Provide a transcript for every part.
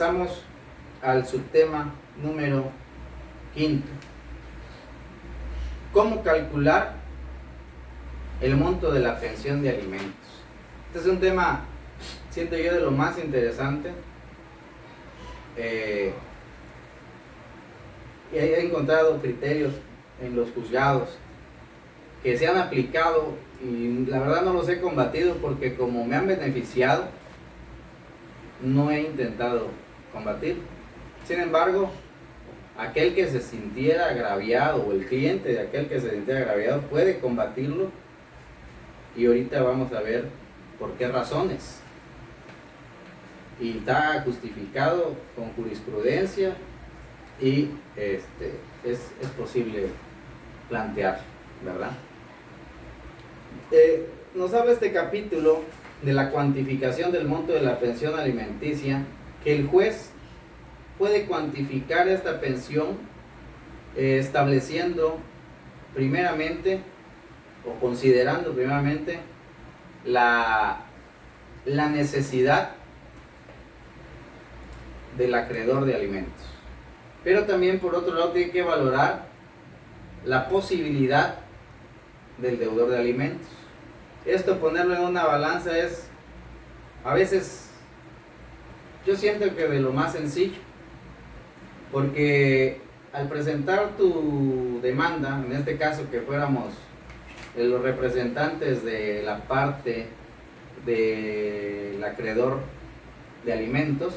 pasamos al subtema número 5. ¿Cómo calcular el monto de la pensión de alimentos? Este es un tema, siento yo, de lo más interesante. Y he encontrado criterios en los juzgados que se han aplicado y la verdad no los he combatido porque como me han beneficiado, no he intentado combatir. Sin embargo, aquel que se sintiera agraviado o el cliente de aquel que se sintiera agraviado puede combatirlo y ahorita vamos a ver por qué razones. Y está justificado con jurisprudencia y es posible plantear, ¿verdad? Nos habla este capítulo de la cuantificación del monto de la pensión alimenticia, que el juez puede cuantificar esta pensión estableciendo primeramente o considerando primeramente la necesidad del acreedor de alimentos, pero también por otro lado tiene que valorar la posibilidad del deudor de alimentos. Esto ponerlo en una balanza es a veces, yo siento que de lo más sencillo, porque al presentar tu demanda, en este caso que fuéramos los representantes de la parte del acreedor de alimentos,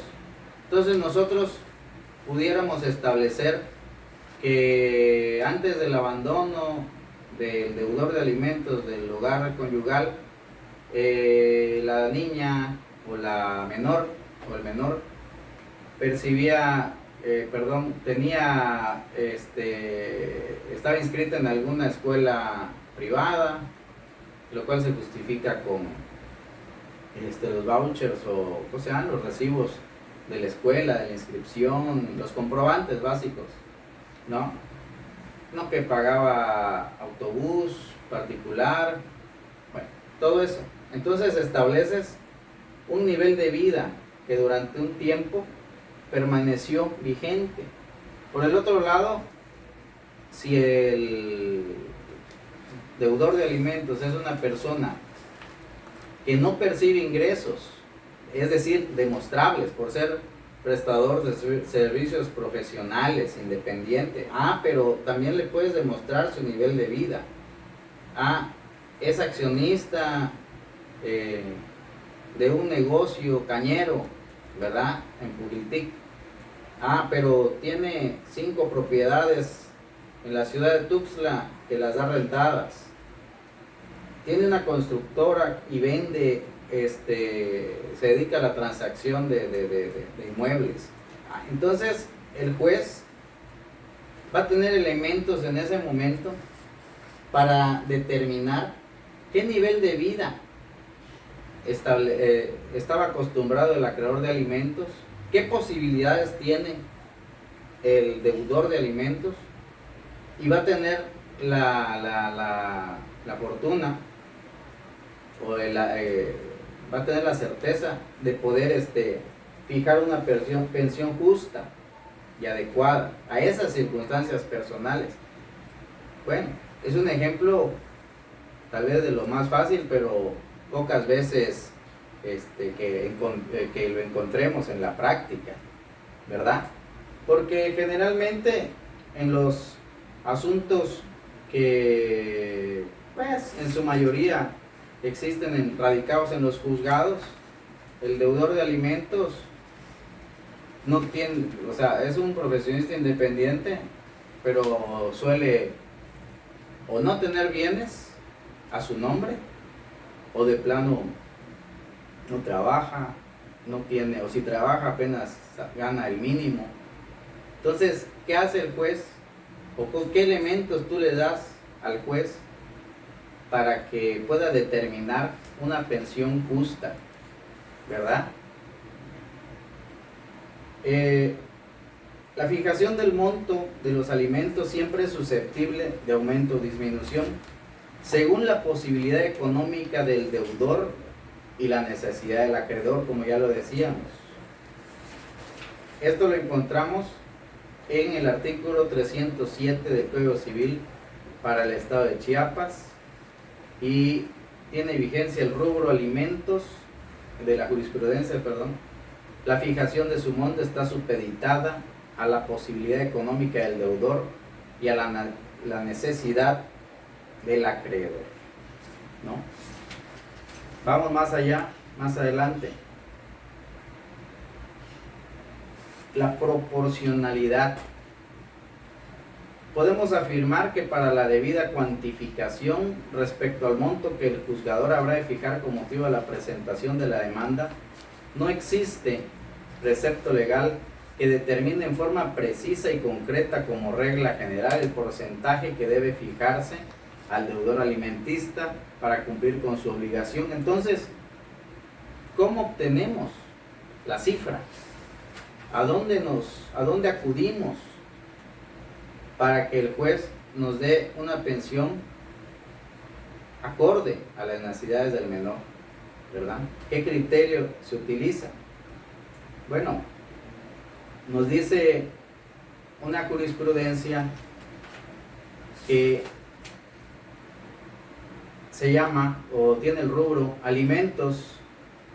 entonces nosotros pudiéramos establecer que antes del abandono del deudor de alimentos del hogar conyugal, la niña o la menor o el menor percibía, estaba inscrita en alguna escuela privada, lo cual se justifica con los vouchers o los recibos de la escuela, de la inscripción, los comprobantes básicos, ¿no? No que pagaba autobús particular, bueno, todo eso. Entonces estableces un nivel de vida que durante un tiempo permaneció vigente. Por el otro lado, si el deudor de alimentos es una persona que no percibe ingresos, es decir, demostrables por ser prestador de servicios profesionales, independiente, pero también le puedes demostrar su nivel de vida, es accionista de un negocio cañero, ¿verdad? En Puglitic, pero tiene 5 propiedades en la ciudad de Tuxtla que las da rentadas, tiene una constructora y vende, se dedica a la transacción de inmuebles. Entonces el juez va a tener elementos en ese momento para determinar qué nivel de vida estaba acostumbrado el acreedor de alimentos, qué posibilidades tiene el deudor de alimentos, y va a tener la fortuna o va a tener la certeza de poder fijar una pensión justa y adecuada a esas circunstancias personales. Bueno, es un ejemplo tal vez de lo más fácil, pero pocas veces que lo encontremos en la práctica, ¿verdad? Porque generalmente en los asuntos que, pues, en su mayoría existen radicados en los juzgados, el deudor de alimentos no tiene, es un profesionista independiente, pero suele o no tener bienes a su nombre, o de plano no trabaja, no tiene, o si trabaja apenas gana el mínimo. Entonces, ¿qué hace el juez? ¿O con qué elementos tú le das al juez para que pueda determinar una pensión justa, ¿verdad? La fijación del monto de los alimentos siempre es susceptible de aumento o disminución según la posibilidad económica del deudor y la necesidad del acreedor, como ya lo decíamos. Esto lo encontramos en el artículo 307 del Código Civil para el Estado de Chiapas y tiene vigencia el rubro alimentos de la jurisprudencia, La fijación de su monto está supeditada a la posibilidad económica del deudor y a la necesidad del acreedor, ¿no? Vamos más allá, más adelante. La proporcionalidad. Podemos afirmar que para la debida cuantificación respecto al monto que el juzgador habrá de fijar con motivo de la presentación de la demanda, no existe precepto legal que determine en forma precisa y concreta como regla general el porcentaje que debe fijarse al deudor alimentista para cumplir con su obligación. Entonces, ¿cómo obtenemos la cifra? ¿A dónde acudimos para que el juez nos dé una pensión acorde a las necesidades del menor, ¿verdad? ¿Qué criterio se utiliza? Bueno, nos dice una jurisprudencia que se llama o tiene el rubro alimentos.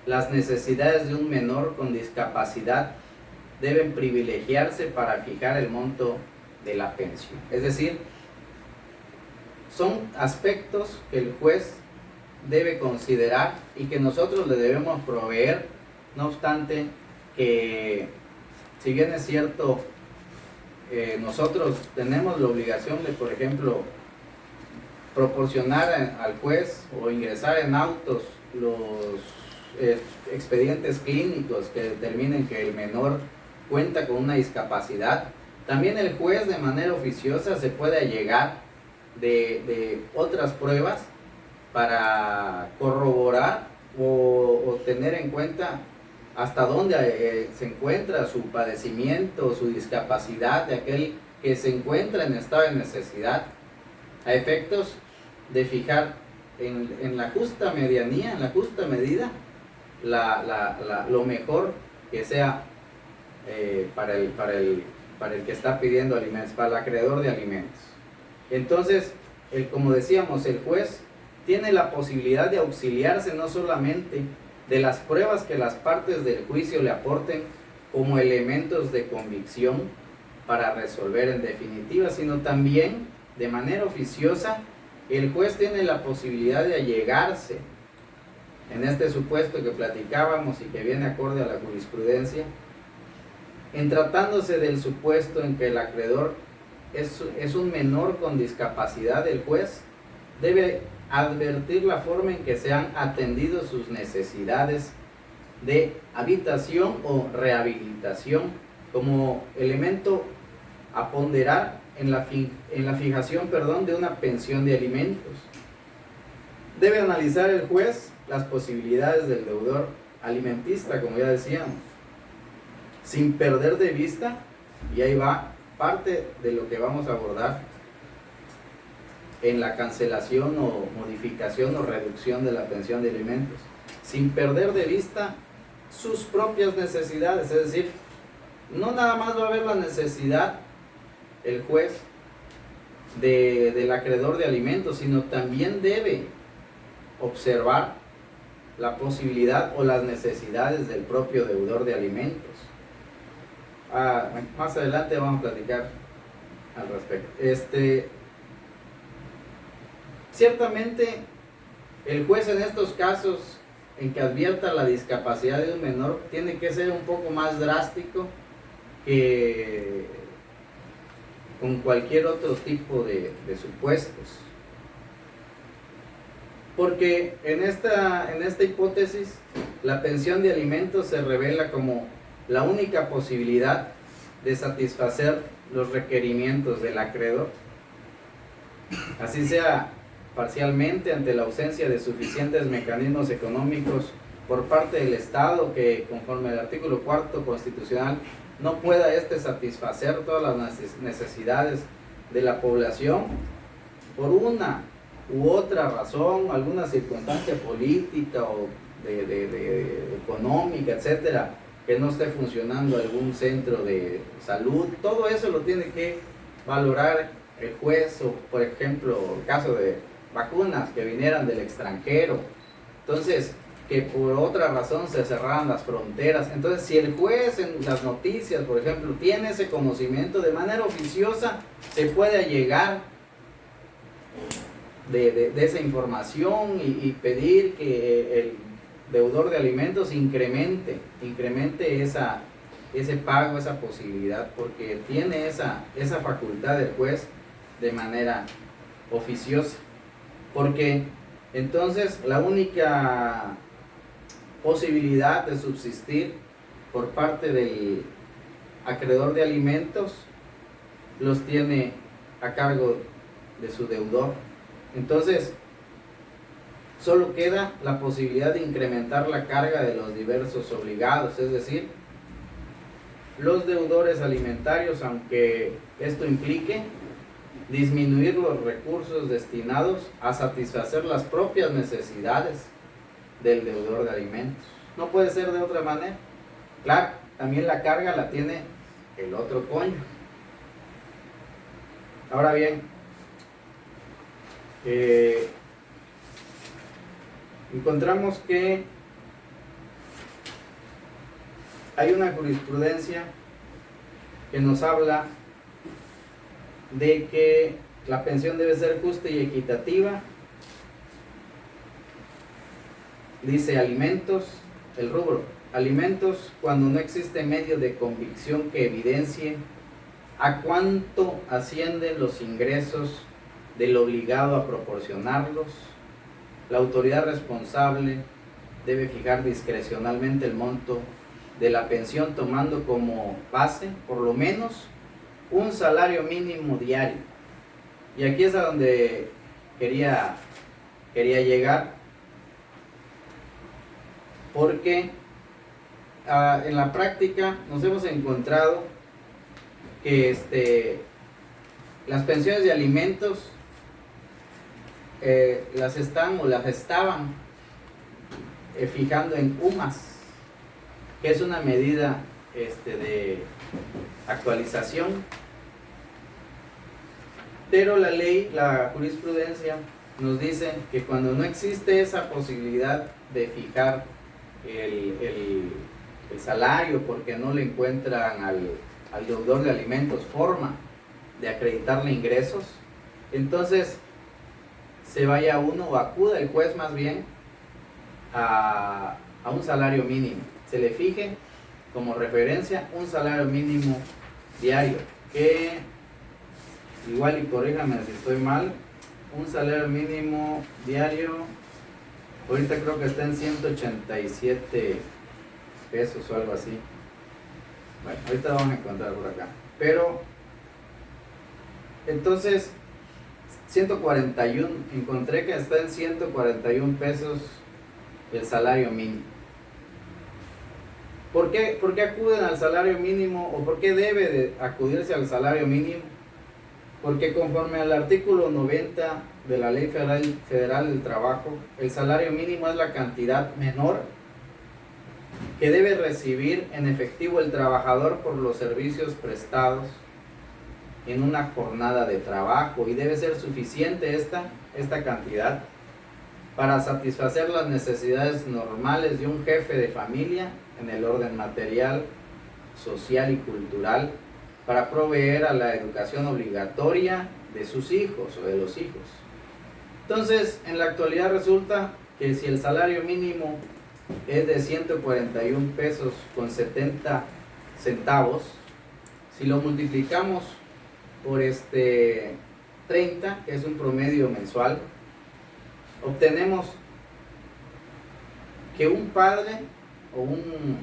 Las necesidades de un menor con discapacidad deben privilegiarse para fijar el monto de la pensión. Es decir, son aspectos que el juez debe considerar y que nosotros le debemos proveer, no obstante que, si bien es cierto, nosotros tenemos la obligación de, por ejemplo, proporcionar al juez o ingresar en autos los expedientes clínicos que determinen que el menor cuenta con una discapacidad. También el juez de manera oficiosa se puede allegar de otras pruebas para corroborar o tener en cuenta hasta dónde se encuentra su padecimiento, su discapacidad de aquel que se encuentra en estado de necesidad, a efectos de fijar en la justa medianía, en la justa medida, lo mejor que sea para el que está pidiendo alimentos, para el acreedor de alimentos. Entonces, como decíamos, el juez tiene la posibilidad de auxiliarse no solamente de las pruebas que las partes del juicio le aporten como elementos de convicción para resolver en definitiva, sino también de manera oficiosa el juez tiene la posibilidad de allegarse en este supuesto que platicábamos y que viene acorde a la jurisprudencia, en tratándose del supuesto en que el acreedor es un menor con discapacidad. El juez debe advertir la forma en que se han atendido sus necesidades de habitación o rehabilitación como elemento a ponderar en la fijación de una pensión de alimentos. Debe analizar el juez las posibilidades del deudor alimentista, como ya decíamos, sin perder de vista, y ahí va parte de lo que vamos a abordar en la cancelación o modificación o reducción de la pensión de alimentos, sin perder de vista sus propias necesidades. Es decir, no nada más va a haber la necesidad el juez del acreedor de alimentos, sino también debe observar la posibilidad o las necesidades del propio deudor de alimentos. Más adelante vamos a platicar al respecto. Ciertamente el juez en estos casos en que advierta la discapacidad de un menor tiene que ser un poco más drástico que con cualquier otro tipo de supuestos, porque en esta hipótesis la pensión de alimentos se revela como la única posibilidad de satisfacer los requerimientos del acreedor, así sea parcialmente ante la ausencia de suficientes mecanismos económicos por parte del Estado, que conforme al artículo 4 constitucional no pueda satisfacer todas las necesidades de la población por una u otra razón, alguna circunstancia política o económica, etcétera, que no esté funcionando algún centro de salud. Todo eso lo tiene que valorar el juez, o por ejemplo, el caso de vacunas que vinieran del extranjero. Entonces, que por otra razón se cerraran las fronteras. Entonces, si el juez en las noticias, por ejemplo, tiene ese conocimiento de manera oficiosa, se puede llegar de esa información y pedir que el deudor de alimentos incremente ese pago, esa posibilidad, porque tiene esa facultad del juez de manera oficiosa. Porque entonces la única posibilidad de subsistir por parte del acreedor de alimentos los tiene a cargo de su deudor. Entonces, solo queda la posibilidad de incrementar la carga de los diversos obligados, es decir, los deudores alimentarios, aunque esto implique disminuir los recursos destinados a satisfacer las propias necesidades del deudor de alimentos. No puede ser de otra manera. Claro, también la carga la tiene el otro coño. Ahora bien, encontramos que hay una jurisprudencia que nos habla de que la pensión debe ser justa y equitativa. Dice alimentos, el rubro, alimentos cuando no existe medio de convicción que evidencie a cuánto ascienden los ingresos del obligado a proporcionarlos. La autoridad responsable debe fijar discrecionalmente el monto de la pensión tomando como base por lo menos un salario mínimo diario. Y aquí es a donde quería llegar, porque en la práctica nos hemos encontrado que las pensiones de alimentos las estaban fijando en UMAS, que es una medida de actualización, pero la ley, la jurisprudencia nos dice que cuando no existe esa posibilidad de fijar el salario porque no le encuentran al deudor de alimentos forma de acreditarle ingresos, entonces se vaya uno o acuda el juez más bien a un salario mínimo, se le fije como referencia un salario mínimo diario, que igual, y corríjame si estoy mal, un salario mínimo diario ahorita creo que está en 187 pesos o algo así. Bueno, ahorita vamos a encontrar por acá, pero entonces 141, encontré que está en 141 pesos el salario mínimo. ¿Por qué acuden al salario mínimo, o por qué debe de acudirse al salario mínimo? Porque conforme al artículo 90 de la Ley Federal del Trabajo, el salario mínimo es la cantidad menor que debe recibir en efectivo el trabajador por los servicios prestados en una jornada de trabajo, y debe ser suficiente esta cantidad para satisfacer las necesidades normales de un jefe de familia en el orden material, social y cultural, para proveer a la educación obligatoria de sus hijos o de los hijos. Entonces, en la actualidad resulta que si el salario mínimo es de 141 pesos con 70 centavos, si lo multiplicamos por 30, que es un promedio mensual, obtenemos que un padre o un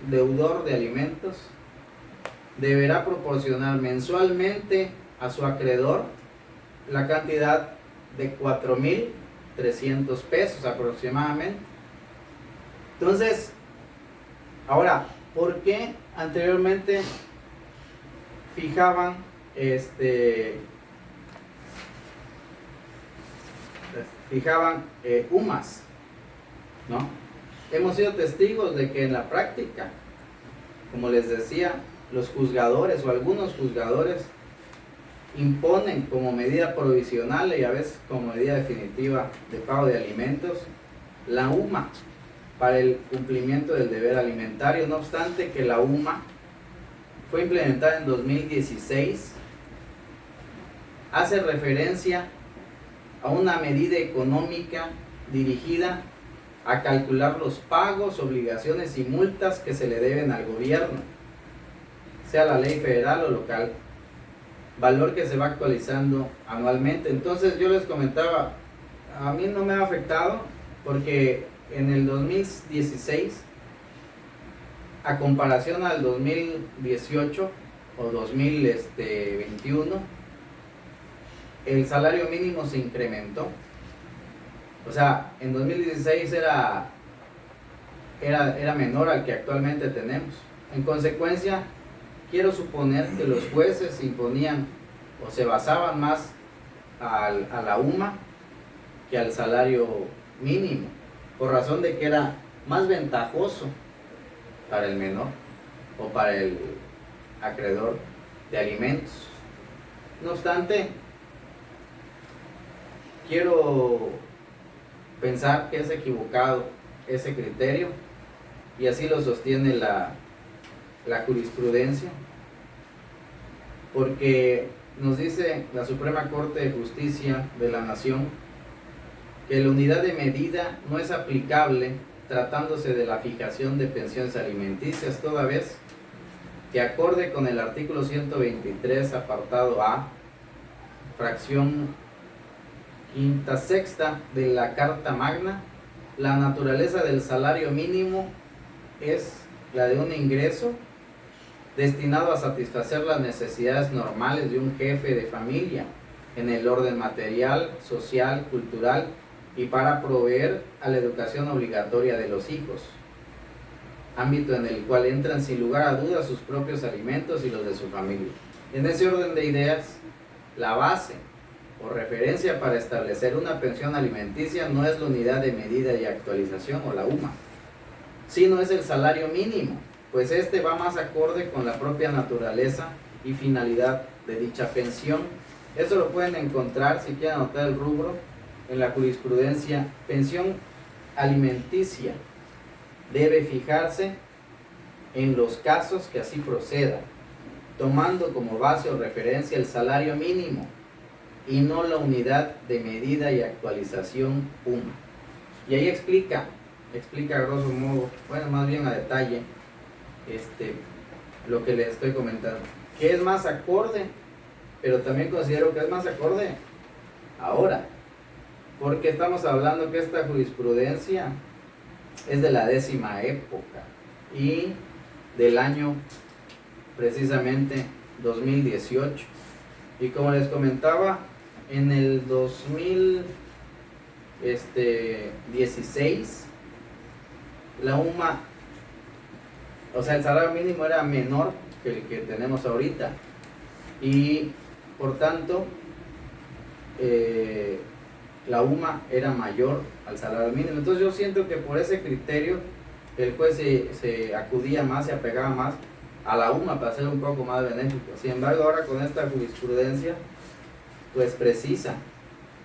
deudor de alimentos deberá proporcionar mensualmente a su acreedor la cantidad de 4,300 pesos aproximadamente. Entonces, ahora, ¿por qué anteriormente fijaban UMAS? ¿No? Hemos sido testigos de que en la práctica como les decía, los juzgadores o algunos juzgadores imponen como medida provisional y a veces como medida definitiva de pago de alimentos la UMA para el cumplimiento del deber alimentario. No obstante que la UMA fue implementada en 2016, hace referencia a una medida económica dirigida a calcular los pagos, obligaciones y multas que se le deben al gobierno, sea la ley federal o local, valor que se va actualizando anualmente. Entonces yo les comentaba, a mí no me ha afectado porque en el 2016, a comparación al 2018 o 2021, el salario mínimo se incrementó. O sea, en 2016 era menor al que actualmente tenemos. En consecuencia, quiero suponer que los jueces imponían o se basaban más a la UMA que al salario mínimo, por razón de que era más ventajoso para el menor o para el acreedor de alimentos. No obstante, quiero pensar que es equivocado ese criterio y así lo sostiene la jurisprudencia, porque nos dice la Suprema Corte de Justicia de la Nación que la unidad de medida no es aplicable tratándose de la fijación de pensiones alimenticias, toda vez que acorde con el artículo 123, apartado A, fracción quinta sexta de la Carta Magna, la naturaleza del salario mínimo es la de un ingreso destinado a satisfacer las necesidades normales de un jefe de familia en el orden material, social, cultural y para proveer a la educación obligatoria de los hijos, ámbito en el cual entran sin lugar a dudas sus propios alimentos y los de su familia. En ese orden de ideas, la base o referencia para establecer una pensión alimenticia no es la unidad de medida y actualización o la UMA, sino es el salario mínimo, pues este va más acorde con la propia naturaleza y finalidad de dicha pensión. Eso lo pueden encontrar, si quieren anotar el rubro, en la jurisprudencia. Pensión alimenticia debe fijarse en los casos que así proceda, tomando como base o referencia el salario mínimo y no la unidad de medida y actualización UMA. Y ahí explica a grosso modo, bueno, más bien a detalle, lo que les estoy comentando, que es más acorde, pero también considero que es más acorde ahora, porque estamos hablando que esta jurisprudencia es de la 10ª época y del año precisamente 2018, y como les comentaba, en el 2016 la UMA, o sea, el salario mínimo era menor que el que tenemos ahorita y por tanto la UMA era mayor al salario mínimo. Entonces yo siento que por ese criterio el juez se acudía más, se apegaba más a la UMA para ser un poco más benéfico. Sin embargo, ahora con esta jurisprudencia pues precisa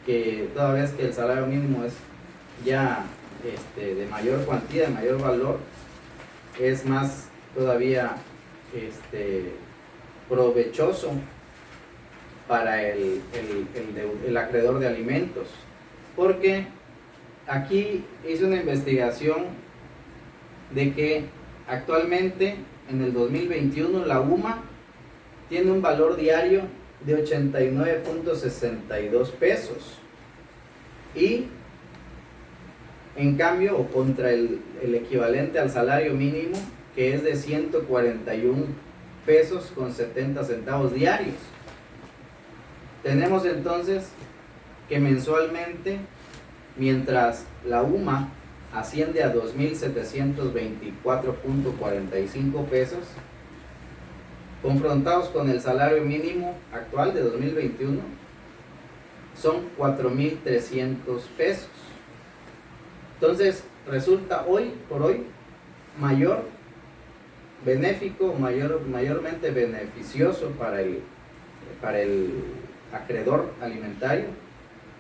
que toda vez que el salario mínimo es ya de mayor cuantía, de mayor valor, es más todavía provechoso para el acreedor de alimentos, porque aquí hice una investigación de que actualmente en el 2021 la UMA tiene un valor diario de 89.62 pesos y en cambio, o contra el equivalente al salario mínimo, que es de 141 pesos con 70 centavos diarios. Tenemos entonces que mensualmente, mientras la UMA asciende a 2.724.45 pesos, confrontados con el salario mínimo actual de 2021, son 4.300 pesos. Entonces resulta hoy por hoy mayor benéfico, mayormente beneficioso para el acreedor alimentario,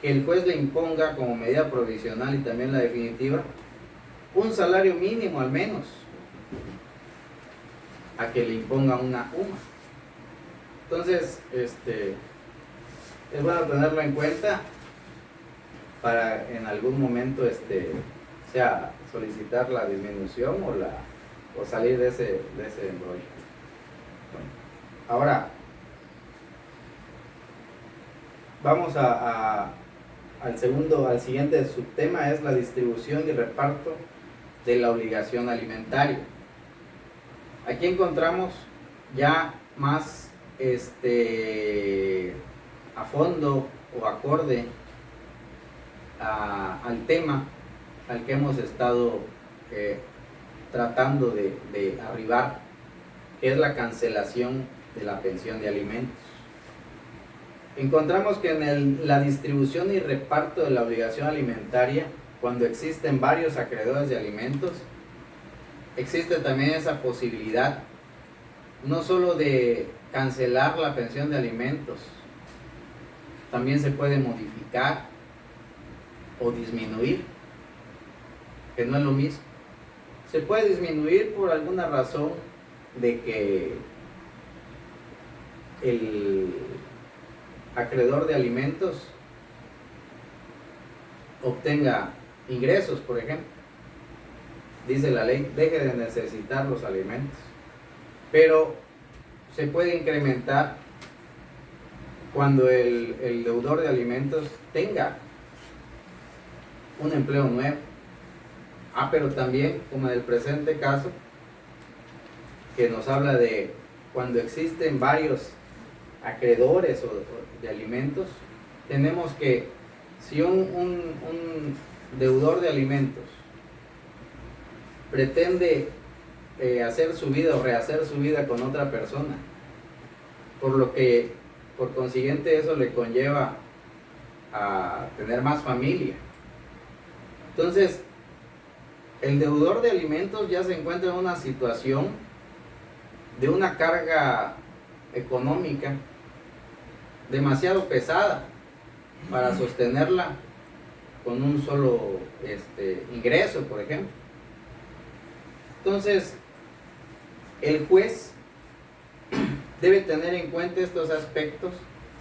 que el juez le imponga como medida provisional y también la definitiva un salario mínimo al menos, a que le imponga una UMA. Entonces, es bueno tenerlo en cuenta para en algún momento sea solicitar la disminución o salir de ese embrollo. Bueno, ahora vamos al siguiente subtema, es la distribución y reparto de la obligación alimentaria. Aquí encontramos ya más a fondo o acorde al tema al que hemos estado tratando de arribar, que es la cancelación de la pensión de alimentos. Encontramos que en la distribución y reparto de la obligación alimentaria, cuando existen varios acreedores de alimentos, existe también esa posibilidad no solo de cancelar la pensión de alimentos, también se puede modificar o disminuir, que no es lo mismo. Se puede disminuir por alguna razón de que el acreedor de alimentos obtenga ingresos, por ejemplo. Dice la ley, deje de necesitar los alimentos. Pero se puede incrementar cuando el deudor de alimentos tenga un empleo nuevo. Pero también, como en el presente caso, que nos habla de cuando existen varios acreedores de alimentos, tenemos que si un deudor de alimentos pretende hacer su vida o rehacer su vida con otra persona, por consiguiente eso le conlleva a tener más familia. Entonces, el deudor de alimentos ya se encuentra en una situación de una carga económica demasiado pesada para sostenerla con un solo ingreso, por ejemplo. Entonces, el juez debe tener en cuenta estos aspectos,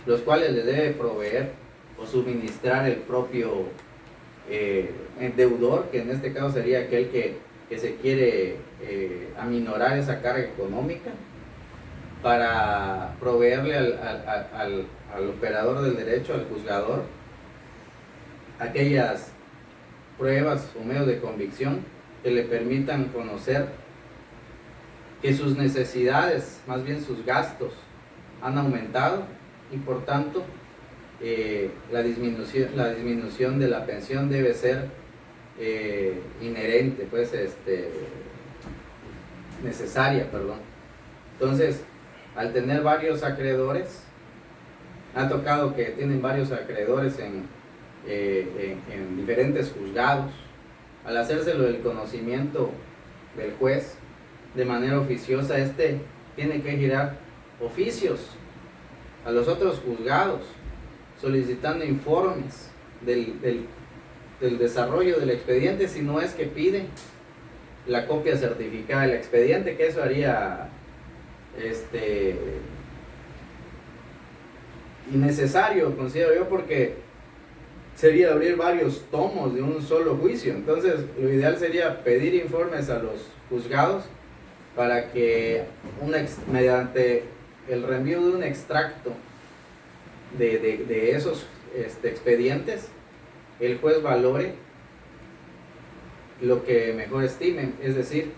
los cuales le debe proveer o suministrar el propio deudor, que en este caso sería aquel que se quiere aminorar esa carga económica, para proveerle al operador del derecho, al juzgador, aquellas pruebas o medios de convicción que le permitan conocer que sus necesidades, más bien sus gastos, han aumentado y por tanto la disminución de la pensión debe ser inherente, pues necesaria, perdón. Entonces, al tener varios acreedores, ha tocado que tienen varios acreedores en diferentes juzgados, al hacérselo del conocimiento del juez de manera oficiosa, tiene que girar oficios a los otros juzgados solicitando informes del desarrollo del expediente, si no es que pide la copia certificada del expediente, que eso haría innecesario, considero yo, porque sería abrir varios tomos de un solo juicio. Entonces, lo ideal sería pedir informes a los juzgados para que mediante el reenvío de un extracto de esos expedientes, el juez valore lo que mejor estimen, es decir,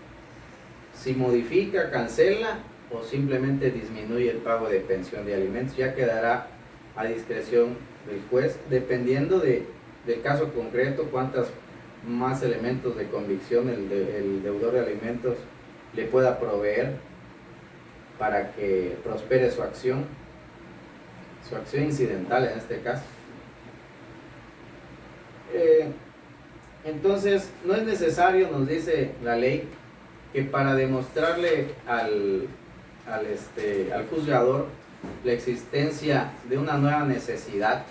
si modifica, cancela o simplemente disminuye el pago de pensión de alimentos. Ya quedará a discreción del juez, dependiendo del caso concreto, cuántas más elementos de convicción el deudor de alimentos le pueda proveer para que prospere su acción incidental en este caso. Entonces, no es necesario, nos dice la ley, que para demostrarle al juzgador la existencia de una nueva necesidad,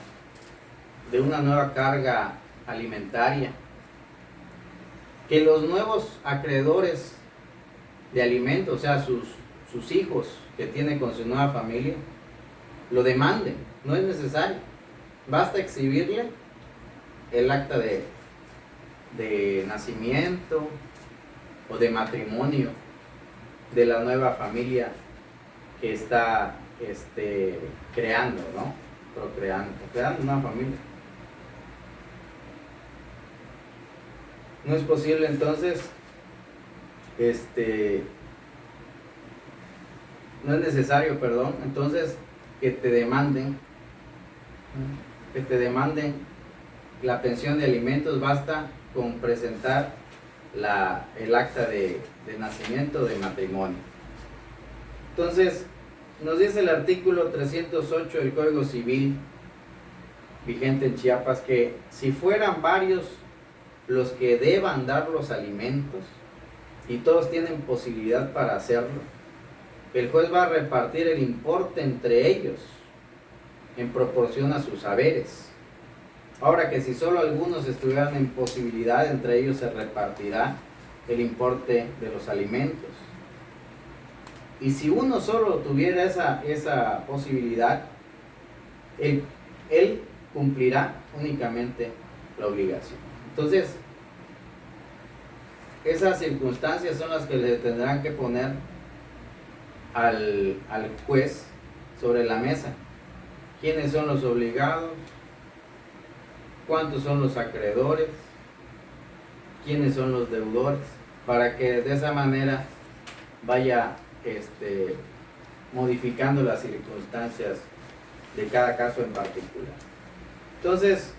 de una nueva carga alimentaria, que los nuevos acreedores de alimentos, o sea, sus hijos que tiene con su nueva familia, lo demanden. No es necesario, basta exhibirle el acta de nacimiento o de matrimonio de la nueva familia que está creando, ¿no? Creando una familia. No es posible entonces, no es necesario, perdón, entonces que te demanden la pensión de alimentos. Basta con presentar el acta de nacimiento, de matrimonio. Entonces, nos dice el artículo 308 del Código Civil vigente en Chiapas que si fueran varios los que deban dar los alimentos y todos tienen posibilidad para hacerlo, el juez va a repartir el importe entre ellos en proporción a sus haberes. Ahora que si solo algunos estuvieran en posibilidad, entre ellos se repartirá el importe de los alimentos. Y si uno solo tuviera esa posibilidad, él cumplirá únicamente la obligación. Entonces, esas circunstancias son las que le tendrán que poner al juez sobre la mesa. ¿Quiénes son los obligados? ¿Cuántos son los acreedores? ¿Quiénes son los deudores? Para que de esa manera vaya modificando las circunstancias de cada caso en particular. Entonces,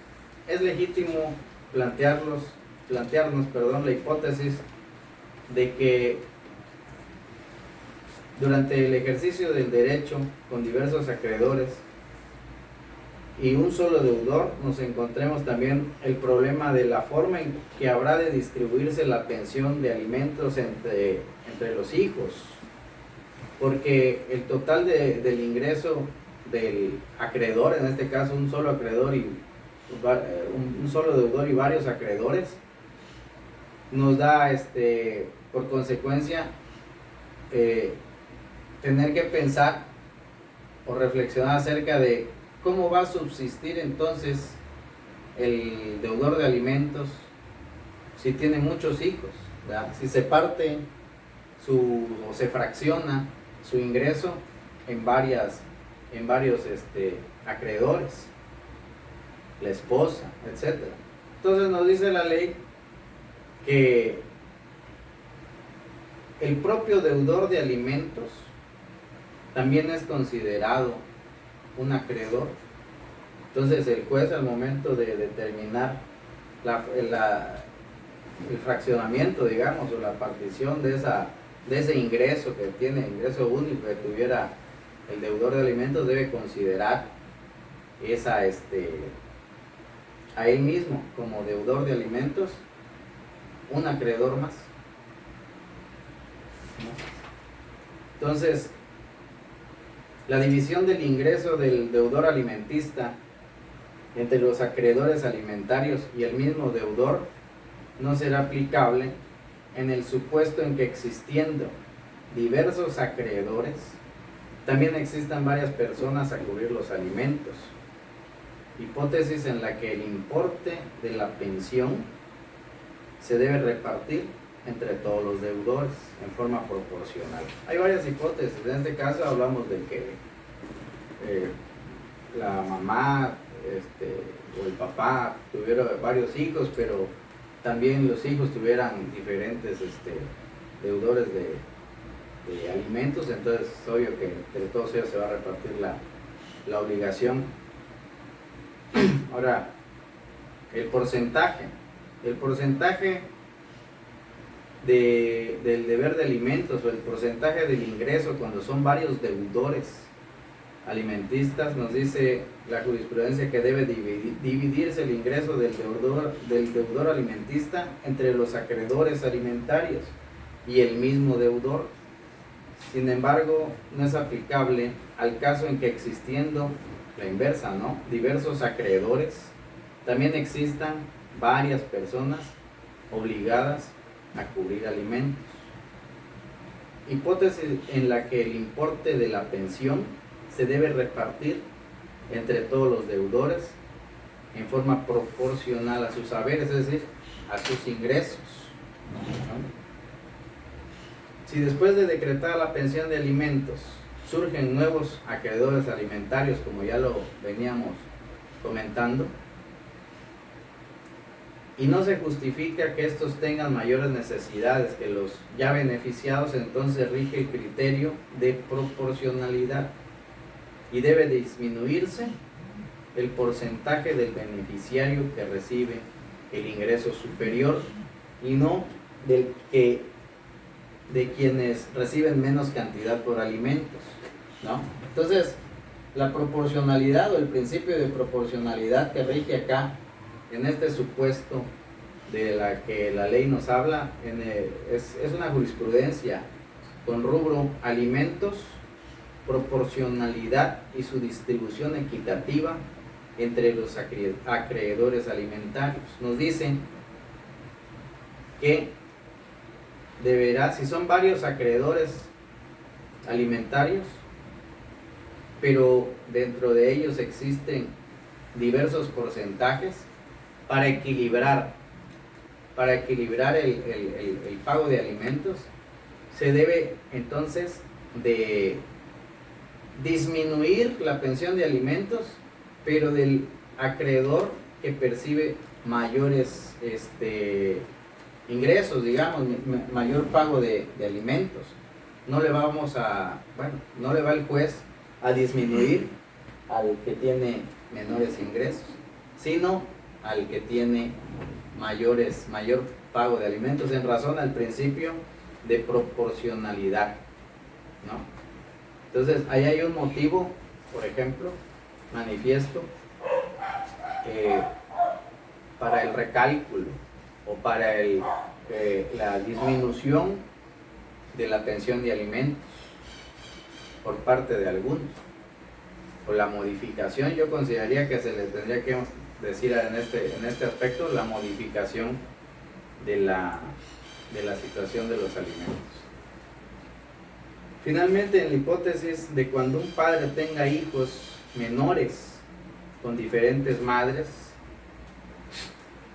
es legítimo plantearnos la hipótesis de que durante el ejercicio del derecho con diversos acreedores y un solo deudor, nos encontremos también el problema de la forma en que habrá de distribuirse la pensión de alimentos entre los hijos, porque el total del ingreso del acreedor, en este caso un solo acreedor y un solo deudor y varios acreedores, nos da por consecuencia tener que pensar o reflexionar acerca de cómo va a subsistir entonces el deudor de alimentos si tiene muchos hijos, ¿verdad? Si se parte o se fracciona su ingreso en varios acreedores, la esposa, etc. Entonces nos dice la ley que el propio deudor de alimentos también es considerado un acreedor. Entonces el juez, al momento de determinar el fraccionamiento, digamos, o la partición de ese ingreso que tiene, ingreso único que tuviera el deudor de alimentos, debe considerar a él mismo como deudor de alimentos un acreedor más. Entonces, la división del ingreso del deudor alimentista entre los acreedores alimentarios y el mismo deudor no será aplicable en el supuesto en que, existiendo diversos acreedores, también existan varias personas a cubrir los alimentos, hipótesis en la que el importe de la pensión se debe repartir entre todos los deudores en forma proporcional. Hay varias hipótesis. En este caso hablamos de que la mamá o el papá tuvieron varios hijos, pero también los hijos tuvieran diferentes deudores de alimentos. Entonces es obvio que entre todos ellos se va a repartir la obligación. Ahora, el porcentaje del deber de alimentos o el porcentaje del ingreso cuando son varios deudores alimentistas, nos dice la jurisprudencia que debe dividirse el ingreso del deudor alimentista entre los acreedores alimentarios y el mismo deudor. Sin embargo, no es aplicable al caso en que existiendo la inversa, ¿no?, diversos acreedores, también existan varias personas obligadas a cubrir alimentos. Hipótesis en la que el importe de la pensión se debe repartir entre todos los deudores en forma proporcional a sus haberes, es decir, a sus ingresos, ¿no? Si después de decretar la pensión de alimentos surgen nuevos acreedores alimentarios, como ya lo veníamos comentando, y no se justifica que estos tengan mayores necesidades que los ya beneficiados, entonces rige el criterio de proporcionalidad y debe disminuirse el porcentaje del beneficiario que recibe el ingreso superior y no de quienes reciben menos cantidad por alimentos, ¿no? Entonces, la proporcionalidad o el principio de proporcionalidad que rige acá en este supuesto de la que la ley nos habla, es una jurisprudencia con rubro alimentos, proporcionalidad y su distribución equitativa entre los acreedores alimentarios. Nos dicen que deberá, si son varios acreedores alimentarios, pero dentro de ellos existen diversos porcentajes, para equilibrar el pago de alimentos, se debe entonces de disminuir la pensión de alimentos, pero del acreedor que percibe mayores ingresos, digamos, mayor pago de alimentos. No le va el juez a disminuir al que tiene menores ingresos, sino al que tiene mayor pago de alimentos, en razón al principio de proporcionalidad, ¿no? Entonces, ahí hay un motivo, por ejemplo, manifiesto, para el recálculo o para la disminución de la pensión de alimentos por parte de algunos, o la modificación. Yo consideraría que se les tendría que decir en este aspecto la modificación de la situación de los alimentos. Finalmente, en la hipótesis de cuando un padre tenga hijos menores con diferentes madres,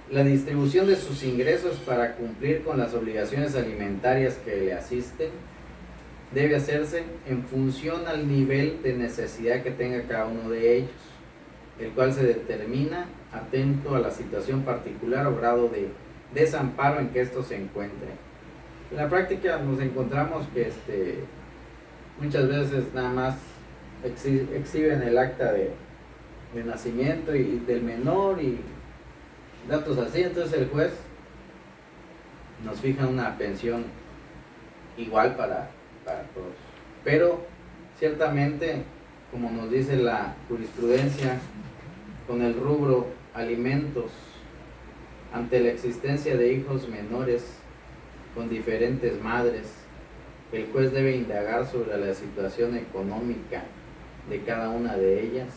la distribución de sus ingresos para cumplir con las obligaciones alimentarias que le asisten debe hacerse en función al nivel de necesidad que tenga cada uno de ellos, el cual se determina atento a la situación particular o grado de desamparo en que estos se encuentren. En la práctica nos encontramos que muchas veces nada más exhiben el acta de nacimiento y del menor y datos así, entonces el juez nos fija una pensión igual para todos. Pero ciertamente, como nos dice la jurisprudencia, con el rubro alimentos, ante la existencia de hijos menores con diferentes madres, el juez debe indagar sobre la situación económica de cada una de ellas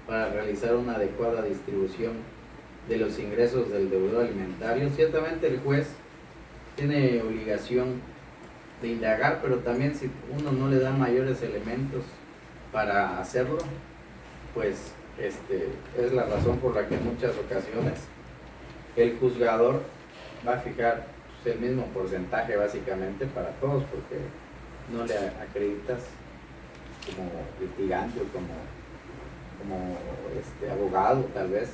para realizar una adecuada distribución de los ingresos del deudor alimentario. Ciertamente el juez tiene obligación de indagar, pero también si uno no le da mayores elementos para hacerlo, pues es la razón por la que en muchas ocasiones el juzgador va a fijar el mismo porcentaje básicamente para todos, porque no le acreditas como litigante o como abogado tal vez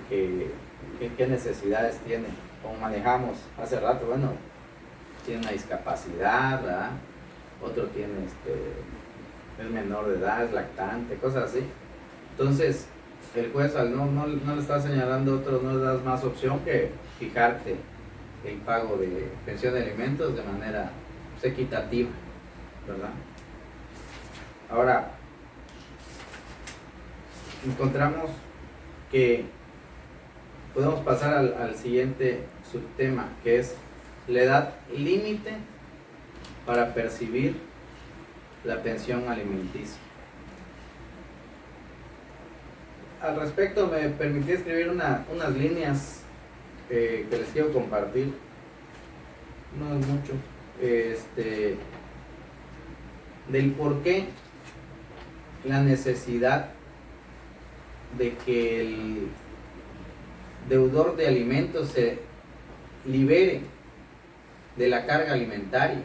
qué necesidades tiene. Como manejamos hace rato, bueno, tiene una discapacidad, ¿verdad? Otro tiene es menor de edad, es lactante, cosas así. Entonces el juez, al no le está señalando otros, no le das más opción que fijarte el pago de pensión de alimentos de manera equitativa, ¿verdad? Ahora, encontramos que podemos pasar al siguiente subtema, que es la edad límite para percibir la pensión alimenticia. Al respecto, me permití escribir unas líneas que les quiero compartir. No es mucho. Del por qué la necesidad de que el deudor de alimentos se libere de la carga alimentaria.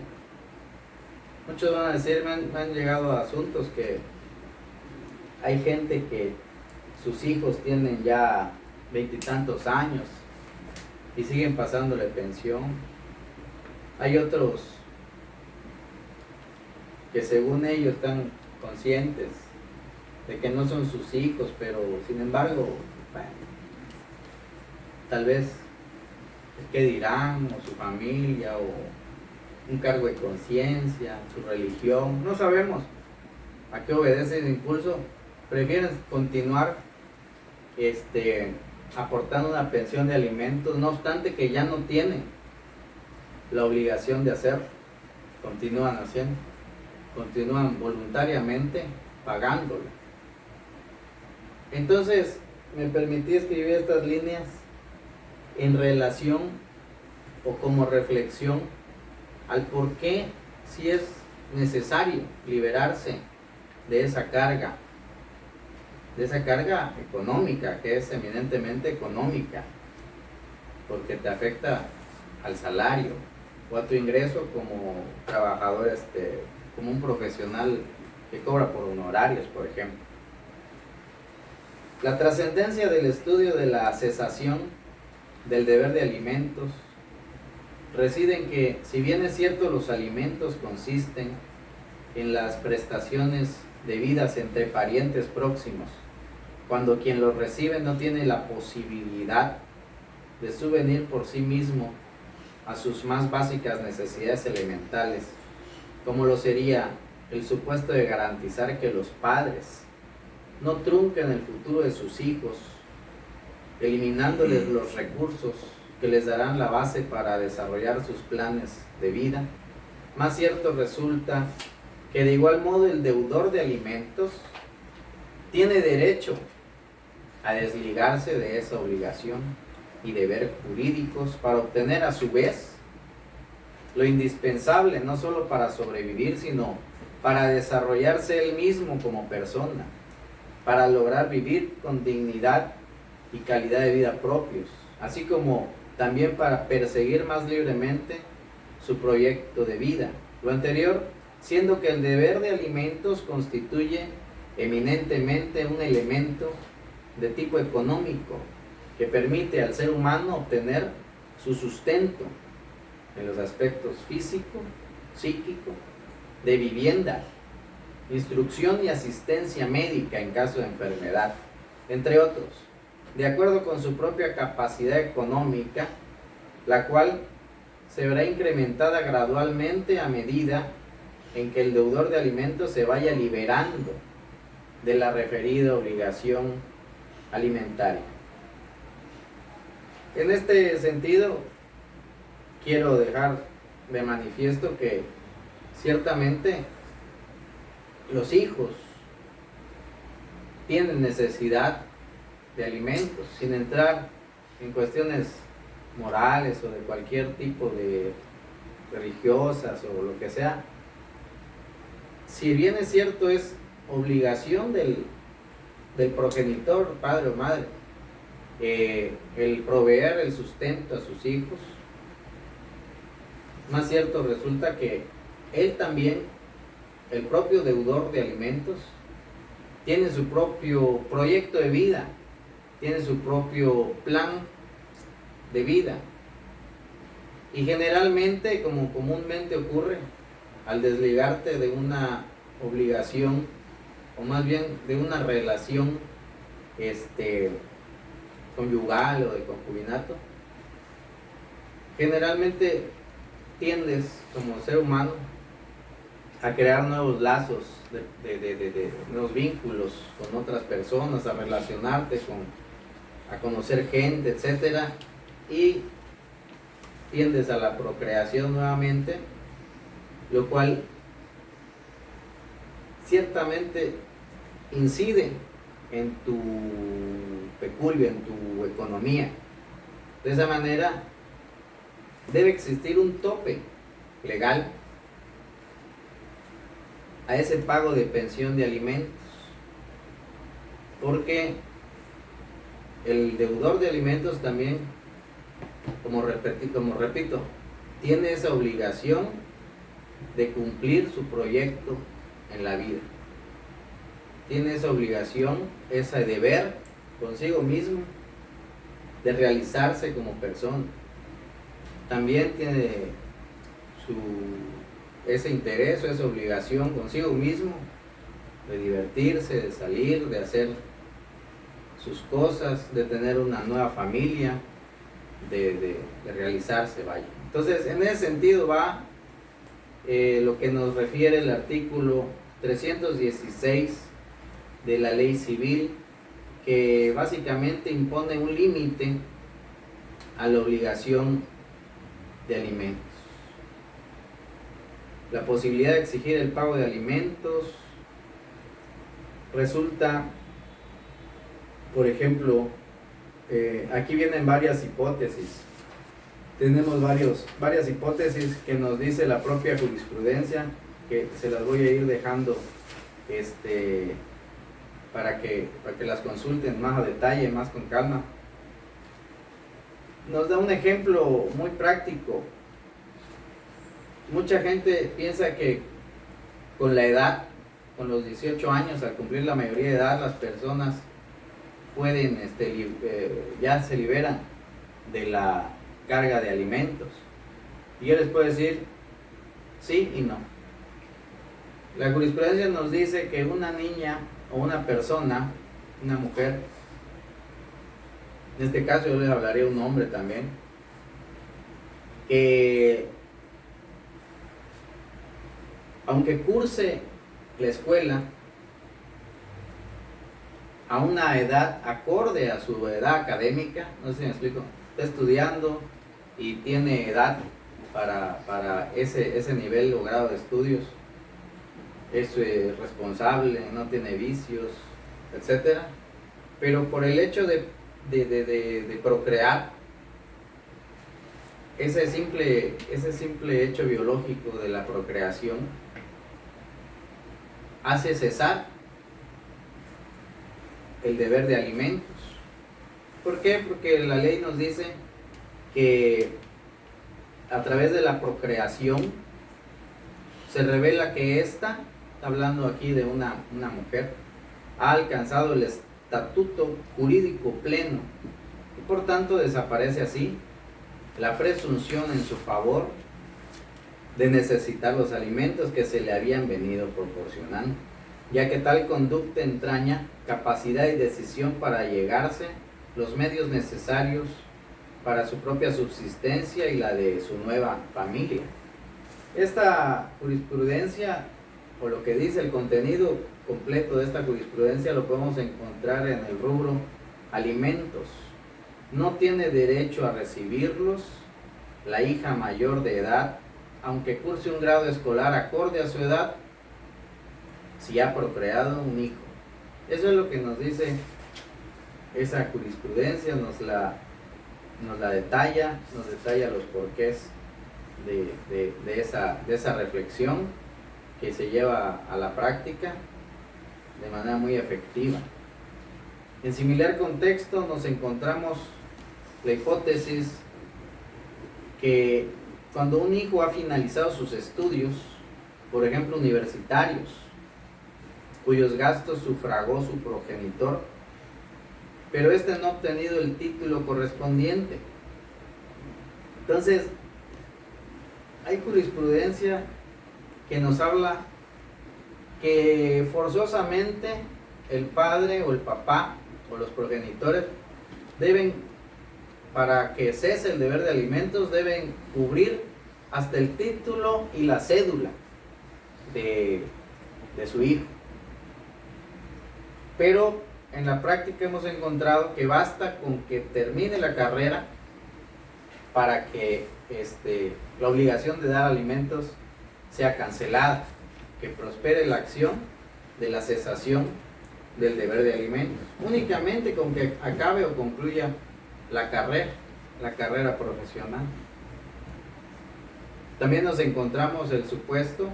Muchos van a decir, me han llegado a asuntos que hay gente que sus hijos tienen ya 20 y tantos años y siguen pasándole pensión. Hay otros que según ellos están conscientes de que no son sus hijos, pero sin embargo, bueno, tal vez qué dirán, o su familia, o un cargo de conciencia, su religión, no sabemos a qué obedece ese impulso, prefieren continuar aportando una pensión de alimentos, no obstante que ya no tienen la obligación de hacerlo, continúan haciendo, continúan voluntariamente pagándolo. Entonces me permití escribir estas líneas en relación o como reflexión al por qué si es necesario liberarse de esa carga económica, que es eminentemente económica, porque te afecta al salario o a tu ingreso como trabajador, como un profesional que cobra por honorarios, por ejemplo. La trascendencia del estudio de la cesación del deber de alimentos reside en que, si bien es cierto, los alimentos consisten en las prestaciones debidas entre parientes próximos, cuando quien los recibe no tiene la posibilidad de subvenir por sí mismo a sus más básicas necesidades elementales, como lo sería el supuesto de garantizar que los padres no trunquen el futuro de sus hijos, eliminándoles los recursos que les darán la base para desarrollar sus planes de vida, más cierto resulta que de igual modo el deudor de alimentos tiene derecho a desligarse de esa obligación y deberes jurídicos para obtener a su vez lo indispensable no solo para sobrevivir, sino para desarrollarse él mismo como persona, para lograr vivir con dignidad y calidad de vida propios, así como también para perseguir más libremente su proyecto de vida. Lo anterior, siendo que el deber de alimentos constituye eminentemente un elemento de tipo económico que permite al ser humano obtener su sustento en los aspectos físico, psíquico, de vivienda, instrucción y asistencia médica en caso de enfermedad, entre otros, de acuerdo con su propia capacidad económica, la cual se verá incrementada gradualmente a medida en que el deudor de alimentos se vaya liberando de la referida obligación alimentaria. En este sentido, quiero dejar de manifiesto que ciertamente los hijos tienen necesidad de alimentos, sin entrar en cuestiones morales o de cualquier tipo de religiosas o lo que sea. Si bien es cierto, es obligación del progenitor, padre o madre, el proveer el sustento a sus hijos, más cierto resulta que él también, el propio deudor de alimentos, tiene su propio proyecto de vida, tiene su propio plan de vida. Y generalmente, como comúnmente ocurre, al desligarte de una obligación, o más bien de una relación conyugal o de concubinato, generalmente tiendes como ser humano a crear nuevos lazos, de nuevos vínculos con otras personas, a relacionarte a conocer gente, etcétera, y tiendes a la procreación nuevamente, lo cual ciertamente incide en tu peculio, en tu economía. De esa manera debe existir un tope legal a ese pago de pensión de alimentos, porque el deudor de alimentos también, como repito, tiene esa obligación de cumplir su proyecto en la vida. Tiene esa obligación, ese deber consigo mismo de realizarse como persona. También tiene ese interés o esa obligación consigo mismo de divertirse, de salir, de hacer sus cosas, de tener una nueva familia, de realizarse, vaya. Entonces, en ese sentido va lo que nos refiere el artículo 316 de la Ley Civil, que básicamente impone un límite a la obligación de alimentos. La posibilidad de exigir el pago de alimentos resulta, por ejemplo, aquí vienen varias hipótesis. Tenemos varias hipótesis que nos dice la propia jurisprudencia, que se las voy a ir dejando para que las consulten más a detalle, más con calma. Nos da un ejemplo muy práctico. Mucha gente piensa que con la edad, con los 18 años, al cumplir la mayoría de edad, las personas pueden, ya se liberan de la carga de alimentos. Y yo les puedo decir sí y no. La jurisprudencia nos dice que una niña o una persona, una mujer, en este caso yo les hablaré un hombre también, que aunque curse la escuela a una edad acorde a su edad académica, no sé si me explico, está estudiando y tiene edad para ese nivel o grado de estudios, es responsable, no tiene vicios, etcétera, pero por el hecho de procrear, ese simple hecho biológico de la procreación hace cesar el deber de alimentos. ¿Por qué? Porque la ley nos dice que a través de la procreación se revela que ésta, hablando aquí de una mujer, ha alcanzado el estatuto jurídico pleno y por tanto desaparece así la presunción en su favor de necesitar los alimentos que se le habían venido proporcionando, ya que tal conducta entraña capacidad y decisión para llegarse los medios necesarios para su propia subsistencia y la de su nueva familia. Esta jurisprudencia, o lo que dice el contenido completo de esta jurisprudencia, lo podemos encontrar en el rubro alimentos. No tiene derecho a recibirlos la hija mayor de edad, aunque curse un grado escolar acorde a su edad, si ha procreado un hijo. Eso es lo que nos dice esa jurisprudencia, nos la detalla, nos detalla los porqués de esa reflexión que se lleva a la práctica de manera muy efectiva. En similar contexto nos encontramos la hipótesis que cuando un hijo ha finalizado sus estudios, por ejemplo universitarios, cuyos gastos sufragó su progenitor, pero este no ha obtenido el título correspondiente. Entonces, hay jurisprudencia que nos habla que forzosamente el padre o el papá o los progenitores deben, para que cese el deber de alimentos, deben cubrir hasta el título y la cédula de su hijo. Pero en la práctica hemos encontrado que basta con que termine la carrera para que la obligación de dar alimentos sea cancelada, que prospere la acción de la cesación del deber de alimentos, únicamente con que acabe o concluya la carrera profesional. También nos encontramos el supuesto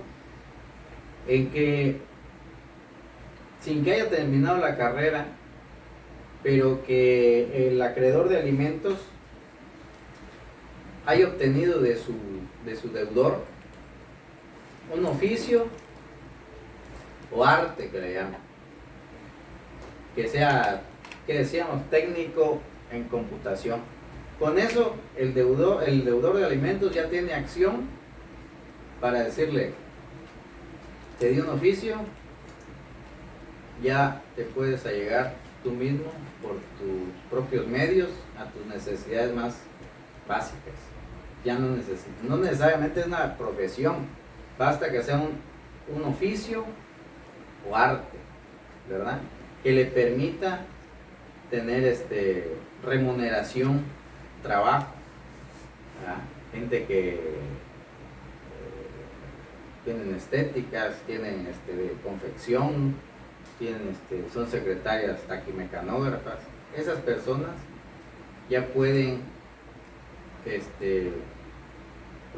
en que, sin que haya terminado la carrera, pero que el acreedor de alimentos haya obtenido de su deudor un oficio o arte, que le llaman, que sea, que decíamos, técnico en computación. Con eso el deudor de alimentos ya tiene acción para decirle: te di un oficio, ya te puedes allegar tú mismo por tus propios medios a tus necesidades más básicas. Ya no necesariamente es una profesión, basta que sea un oficio o arte, ¿verdad?, que le permita tener remuneración, trabajo, ¿verdad? Gente que tienen estéticas, tienen de confección, son secretarias taquimecanógrafas. Esas personas ya pueden,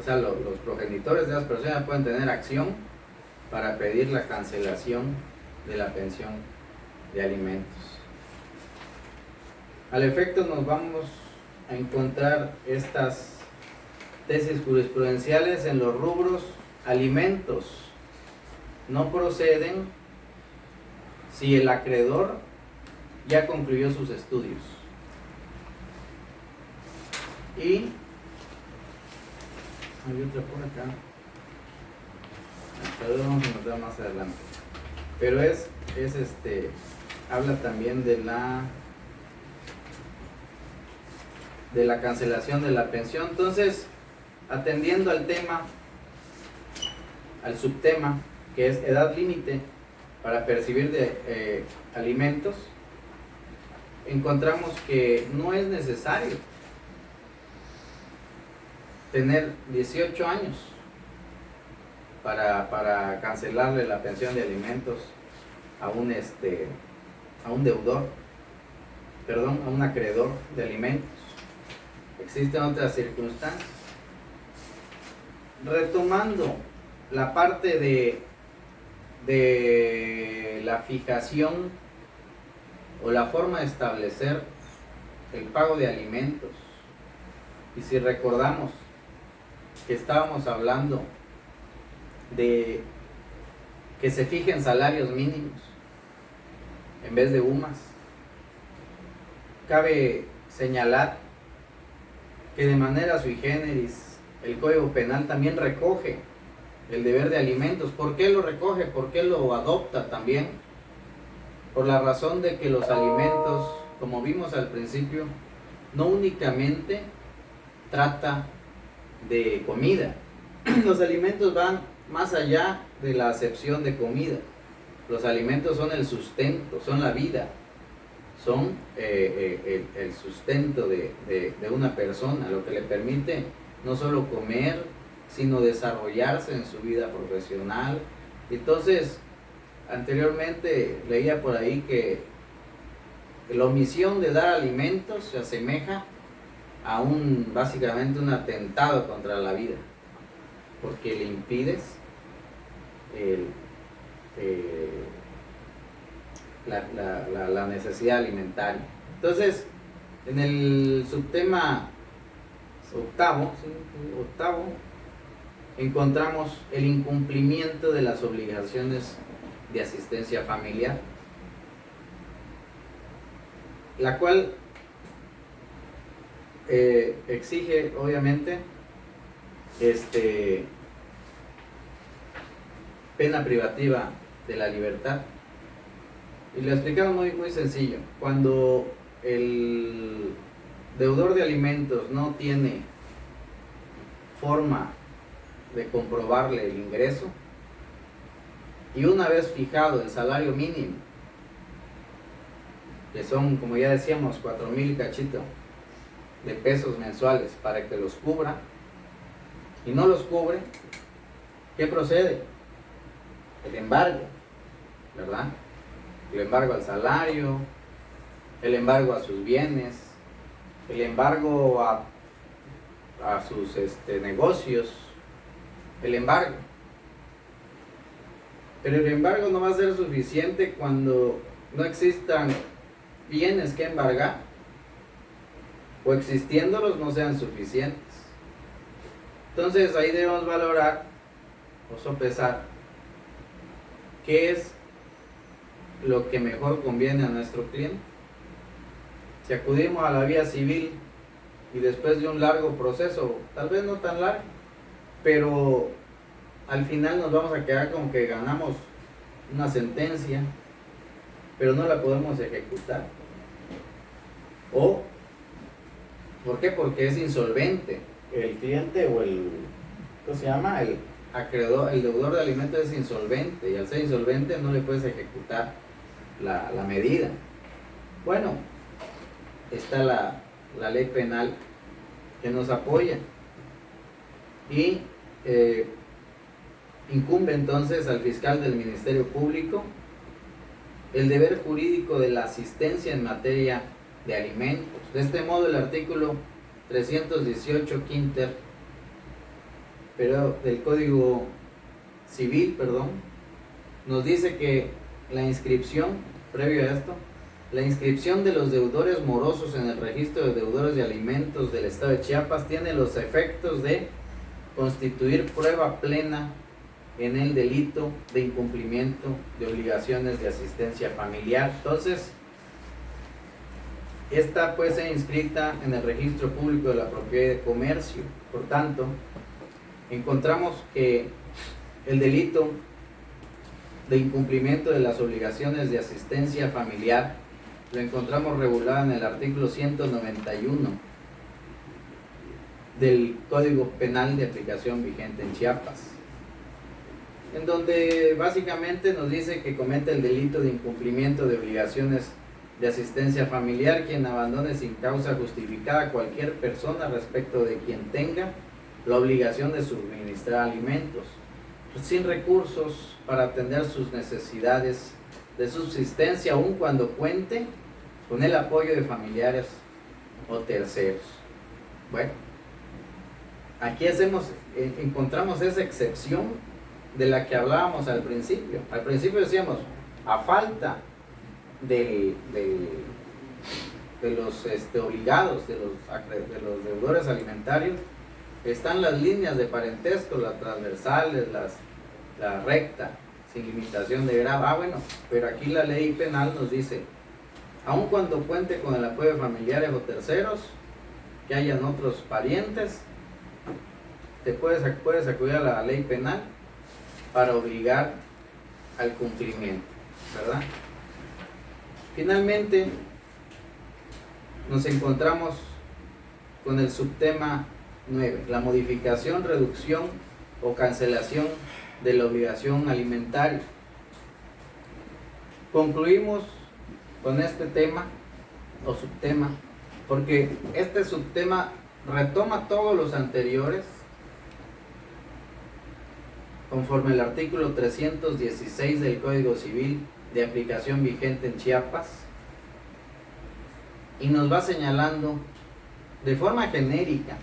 los progenitores de esas personas pueden tener acción para pedir la cancelación de la pensión de alimentos. Al efecto, nos vamos a encontrar estas tesis jurisprudenciales en los rubros: alimentos no proceden si el acreedor ya concluyó sus estudios. Y hay otra por acá, pero vamos a notar más adelante. Pero habla también de la cancelación de la pensión. Entonces, atendiendo al tema, al subtema, que es edad límite para percibir de alimentos, encontramos que no es necesario tener 18 años para cancelarle la pensión de alimentos a un deudor, perdón, a un acreedor de alimentos. Existen otras circunstancias. Retomando la parte de la fijación o la forma de establecer el pago de alimentos, y si recordamos que estábamos hablando de que se fijen salarios mínimos en vez de UMAS, cabe señalar que de manera sui generis el Código Penal también recoge el deber de alimentos. ¿Por qué lo recoge? ¿Por qué lo adopta también? Por la razón de que los alimentos, como vimos al principio, no únicamente trata de comida. Los alimentos van más allá de la acepción de comida. Los alimentos son el sustento, son la vida, son el sustento de una persona, lo que le permite no solo comer, sino desarrollarse en su vida profesional. Entonces, anteriormente leía por ahí que la omisión de dar alimentos se asemeja a básicamente un atentado contra la vida, porque le impides la necesidad alimentaria. Entonces, en el subtema octavo, encontramos el incumplimiento de las obligaciones de asistencia familiar, la cual exige, obviamente, pena privativa de la libertad. Y lo explicamos muy, muy sencillo. Cuando el deudor de alimentos no tiene forma de comprobarle el ingreso, y una vez fijado el salario mínimo, que son, como ya decíamos, 4,000 cachito de pesos mensuales para que los cubra, y no los cubre, ¿qué procede? El embargo, ¿verdad? El embargo al salario, el embargo a sus bienes, el embargo a sus negocios, el embargo. Pero el embargo no va a ser suficiente cuando no existan bienes que embargar, o existiéndolos no sean suficientes. Entonces ahí debemos valorar o sopesar qué es lo que mejor conviene a nuestro cliente. Si acudimos a la vía civil y después de un largo proceso, tal vez no tan largo, pero al final nos vamos a quedar como que ganamos una sentencia, pero no la podemos ejecutar. ¿O por qué? Porque es insolvente el cliente, o ¿cómo se llama? El acreedor, el deudor de alimentos es insolvente, y al ser insolvente no le puedes ejecutar la medida. Bueno, está la ley penal que nos apoya, y incumbe entonces al fiscal del Ministerio Público el deber jurídico de la asistencia en materia de alimentos. De este modo, el artículo 318 quinter del Código Civil, nos dice que la inscripción, previo a esto, la inscripción de los deudores morosos en el registro de deudores de alimentos del Estado de Chiapas tiene los efectos de constituir prueba plena en el delito de incumplimiento de obligaciones de asistencia familiar. Entonces, esta puede ser inscrita en el registro público de la propiedad y de comercio. Por tanto, encontramos que el delito de incumplimiento de las obligaciones de asistencia familiar lo encontramos regulado en el artículo 191 del Código Penal de aplicación vigente en Chiapas, en donde básicamente nos dice que comete el delito de incumplimiento de obligaciones de asistencia familiar quien abandone sin causa justificada a cualquier persona respecto de quien tenga la obligación de suministrar alimentos, sin recursos para atender sus necesidades de subsistencia, aun cuando cuente con el apoyo de familiares o terceros. Bueno, aquí encontramos esa excepción de la que hablábamos al principio. Al principio decíamos, a falta de los obligados, de los deudores alimentarios, están las líneas de parentesco, las transversales, la recta, sin limitación de grado. Bueno, pero aquí la ley penal nos dice, aun cuando cuente con el apoyo de familiares o terceros, que hayan otros parientes, te puedes acudir a la ley penal para obligar al cumplimiento, ¿verdad? Finalmente, nos encontramos con el subtema 9, la modificación, reducción o cancelación de la obligación alimentaria. Concluimos con este tema o subtema porque este subtema retoma todos los anteriores conforme el artículo 316 del Código Civil de aplicación vigente en Chiapas, y nos va señalando de forma genérica